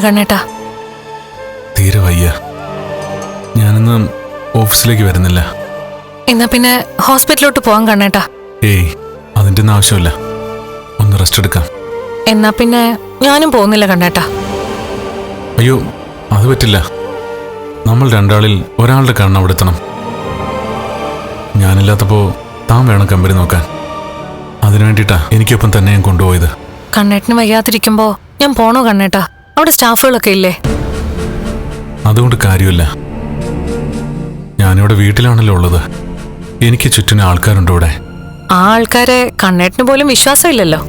കണ്ണേട്ടാ? തീരെ വയ്യ. ഞാനിന്ന് ഓഫീസിലേക്ക് വരുന്നില്ല. എന്നാ പിന്നെ ഹോസ്പിറ്റലിലോട്ട് പോവാൻ കണ്ണേട്ടാ. ഏയ്, അതിൻ്റെ ഒന്നും ആവശ്യമില്ല. ഒന്ന് റെസ്റ്റ് എടുക്കാം. എന്നാ പിന്നെ ഞാനും പോകുന്നില്ല കണ്ണേട്ടാ. അയ്യോ, അത് പറ്റില്ല. നമ്മൾ രണ്ടാളിൽ ഒരാളുടെ കണ്ണ് അവിടെ എത്തണം. ഞാനില്ലാത്തപ്പോൾ താൻ വേണം കമ്പനി നോക്കാൻ. അതിനു വേണ്ടിയിട്ടാ എനിക്കൊപ്പം തന്നെ ഞാൻ കൊണ്ടുപോയത്. കണ്ണേട്ടന് വയ്യാതിരിക്കുമ്പോ ഞാൻ പോണോ കണ്ണേട്ടാ? അവിടെ സ്റ്റാഫുകളൊക്കെ ഇല്ലേ? അതുകൊണ്ട് കാര്യമില്ല. ഞാനിവിടെ വീട്ടിലാണല്ലോ ഉള്ളത്. എനിക്ക് ചുറ്റിനും ആൾക്കാരുണ്ട് ഇവിടെ. ആ ആൾക്കാരെ കണ്ണേട്ടന് പോലും വിശ്വാസമില്ലല്ലോ.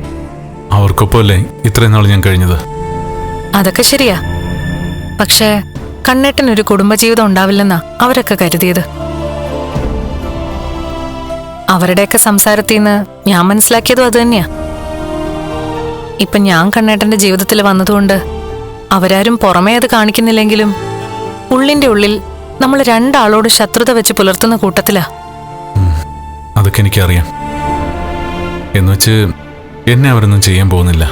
അവർക്കൊപ്പമല്ലേ ഇത്രയും നാൾ ഞാൻ കഴിഞ്ഞത്. അതൊക്കെ ശരിയാ. പക്ഷേ കണ്ണേട്ടനൊരു കുടുംബജീവിതം ഉണ്ടാവില്ലെന്നാ അവരൊക്കെ കരുതിയത്. അവരുടെയൊക്കെ സംസാരത്തിൽ നിന്ന് ഞാൻ മനസ്സിലാക്കിയതും അത് തന്നെയാ. ഇപ്പൊ ഞാൻ കണ്ണേട്ടന്റെ ജീവിതത്തിൽ വന്നതുകൊണ്ട് അവരാരും പുറമേ അത് കാണിക്കുന്നില്ലെങ്കിലും ഉള്ളിന്റെ ഉള്ളിൽ നമ്മൾ രണ്ടാളോട് ശത്രുത വെച്ച് പുലർത്തുന്ന കൂട്ടത്തിലാ. അതൊക്കെ എനിക്കറിയാം. എന്നുവെച്ച് എന്നെ അവരൊന്നും ചെയ്യാൻ പോകുന്നില്ല.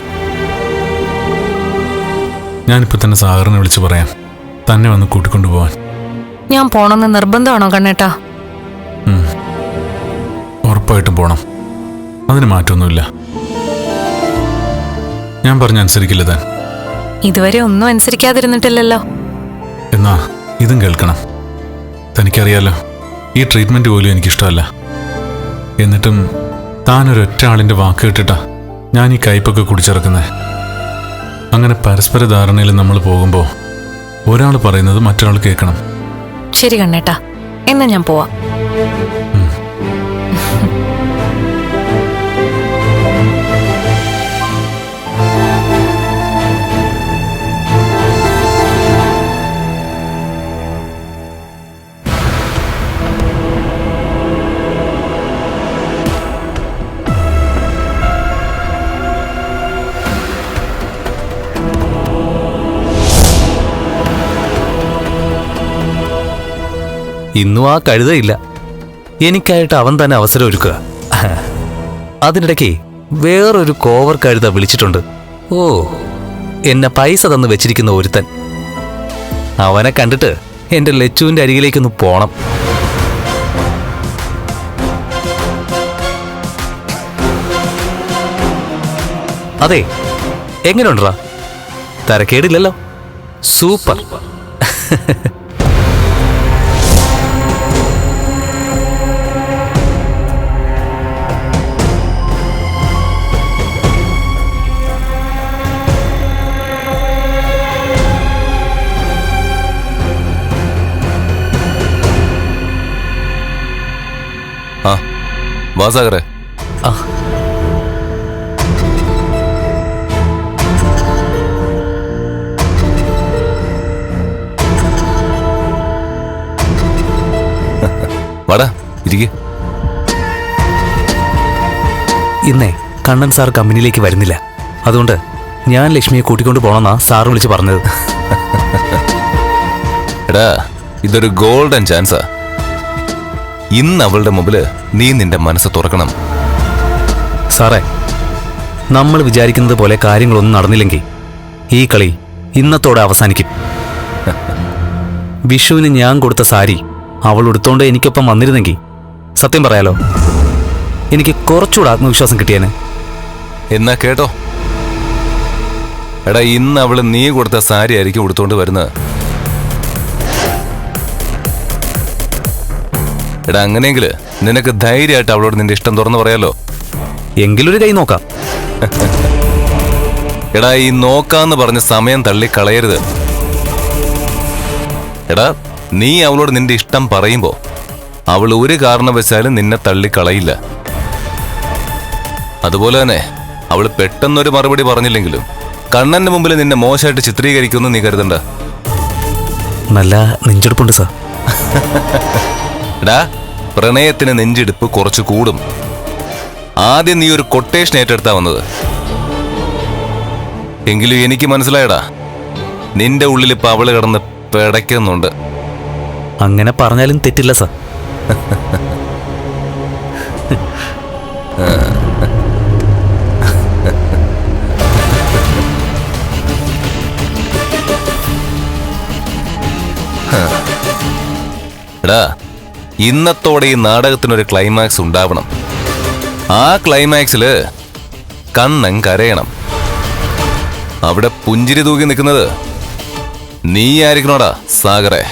ഞാനിപ്പോൾ തന്നെ സാഗറിനെ വിളിച്ചു പറയാം, തന്നെ വന്ന് കൂട്ടിക്കൊണ്ടുപോവാൻ. ഞാൻ പോണമെന്ന് നിർബന്ധമാണോ കണ്ണേട്ടാ? ഉറപ്പായിട്ടും പോണം. അതിന് മാറ്റമൊന്നുമില്ല. ഞാൻ പറഞ്ഞനുസരിക്കില്ല താൻ. ഇതുവരെ ഒന്നും അനുസരിക്കാതിരുന്നിട്ടില്ലല്ലോ. എന്നാ ഇതും കേൾക്കണം. തനിക്കറിയാലോ, ഈ ട്രീറ്റ്മെന്റ് പോലും എനിക്കിഷ്ടമല്ല. എന്നിട്ടും താനൊരൊറ്റ ആളിന്റെ വാക്ക് കേട്ടിട്ടാ ഞാൻ ഈ കയ്പൊക്കെ കുടിച്ചിറക്കുന്നത്. അങ്ങനെ പരസ്പര ധാരണയിൽ നമ്മൾ പോകുമ്പോൾ ഒരാൾ പറയുന്നത് മറ്റൊരാൾ കേൾക്കണം. ശരി കണ്ണേട്ടാ, എന്നാ ഞാൻ പോവാം. ഇന്നും ആ കഴുതയില്ല. എനിക്കായിട്ട് അവൻ തന്നെ അവസരം ഒരുക്കുക. അതിനിടയ്ക്ക് വേറൊരു കോവർ കഴുത വിളിച്ചിട്ടുണ്ട്. ഓ, എന്നെ പൈസ തന്ന് വെച്ചിരിക്കുന്ന ഒരുത്തൻ. അവനെ കണ്ടിട്ട് എൻ്റെ ലച്ചുവിൻ്റെ അരികിലേക്കൊന്ന് പോണം. അതെ, എങ്ങനെയുണ്ടാ? തരക്കേടില്ലല്ലോ. സൂപ്പർ. വാസാഗറെ, വാടാ ഇരിക്കെ. ഇന്നേ കണ്ണൻ സാർ കമ്പനിയിലേക്ക് വരുന്നില്ല. അതുകൊണ്ട് ഞാൻ ലക്ഷ്മിയെ കൂട്ടിക്കൊണ്ട് പോകണമെന്നാ സാറ് വിളിച്ച് പറഞ്ഞത്. എടാ, ഇതൊരു ഗോൾഡൻ ചാൻസാ. ഇന്ന് അവളുടെ മുമ്പില് നീ നിന്റെ മനസ്സ് തുറക്കണം. സാറേ, നമ്മൾ വിചാരിക്കുന്നത് പോലെ കാര്യങ്ങളൊന്നും നടന്നില്ലെങ്കിൽ ഈ കളി ഇന്നത്തോടെ അവസാനിക്കും. വിഷുവിന് ഞാൻ കൊടുത്ത സാരി അവൾ ഉടുത്തോണ്ട് എനിക്കൊപ്പം വന്നിരുന്നെങ്കിൽ സത്യം പറയാലോ, എനിക്ക് കുറച്ചുകൂടെ ആത്മവിശ്വാസം കിട്ടിയേനെ. എന്നാ കേട്ടോ, എടാ, ഇന്ന് അവള് നീ കൊടുത്ത സാരി ആയിരിക്കും ഉടുത്തോണ്ട് വരുന്നത്. എടാ, അങ്ങനെയെങ്കില് നിനക്ക് ധൈര്യമായിട്ട് അവളോട് നിന്റെ ഇഷ്ടം തുറന്നു പറയാലോ. എങ്കിലൊരു കൈ നോക്കാം. എടാ, ഈ നോക്കാന്ന് പറഞ്ഞ സമയം തള്ളി കളയരുത്. എടാ, നീ അവളോട് നിന്റെ ഇഷ്ടം പറയുമ്പോ അവൾ ഒരു കാരണവശാലും നിന്നെ തള്ളിക്കളയില്ല. അതുപോലെ തന്നെ അവൾ പെട്ടെന്നൊരു മറുപടി പറഞ്ഞില്ലെങ്കിലും കണ്ണന്റെ മുമ്പിൽ നിന്നെ മോശമായിട്ട് ചിത്രീകരിക്കുമെന്ന് നീ കരുതണ്ട. നല്ല നെഞ്ചെടുപ്പുണ്ട് സാർ. എടാ, പ്രണയത്തിന് നെഞ്ചെടുപ്പ് കുറച്ച് കൂടും. ആദ്യം നീ ഒരു കൊട്ടേഷൻ ഏറ്റെടുത്താ വന്നത്. എങ്കിലും എനിക്ക് മനസ്സിലായടാ, നിന്റെ ഉള്ളിൽ ഇപ്പൊ അവള് കിടന്ന് പിടയ്ക്കുന്നുണ്ട്. അങ്ങനെ പറഞ്ഞാലും തെറ്റില്ല സാർ. എടാ, ഇന്നത്തോടെ ഈ നാടകത്തിനൊരു ക്ലൈമാക്സ് ഉണ്ടാവണം. ആ ക്ലൈമാക്സില് കണ്ണൻ കരയണം. അവിടെ പുഞ്ചിരി തൂക്കി നിൽക്കുന്നത് നീ ആയിരിക്കണോടാ സാഗറെ.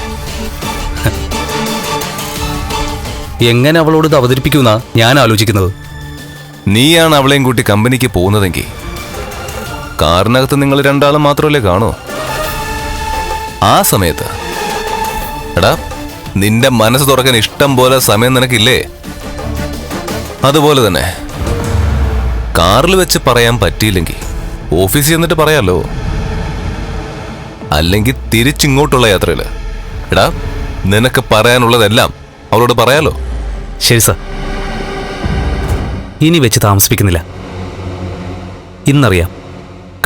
എങ്ങനെ അവളോട് ഇത് അവതരിപ്പിക്കുമെന്നാ ഞാൻ ആലോചിക്കുന്നത്. നീയാണ് അവളെയും കൂട്ടി കമ്പനിക്ക് പോകുന്നതെങ്കിൽ കാറിനകത്ത് നിങ്ങൾ രണ്ടാളും മാത്രമല്ലേ കാണൂ. ആ സമയത്ത് എടാ, നിന്റെ മനസ്സ് തുറക്കാൻ ഇഷ്ടം പോലെ സമയം നിനക്കില്ലേ? അതുപോലെ തന്നെ കാറിൽ വെച്ച് പറയാൻ പറ്റിയില്ലെങ്കിൽ ഓഫീസിൽ എന്നിട്ട് പറയാലോ. അല്ലെങ്കിൽ തിരിച്ചിങ്ങോട്ടുള്ള യാത്രയില് എടാ, നിനക്ക് പറയാനുള്ളതെല്ലാം അവളോട് പറയാലോ. ശരി സാർ, ഇനി വെച്ച് താമസിപ്പിക്കുന്നില്ല. ഇന്നറിയാം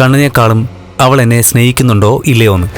കണ്ണിനേക്കാളും അവൾ എന്നെ സ്നേഹിക്കുന്നുണ്ടോ ഇല്ലയോ എന്ന്.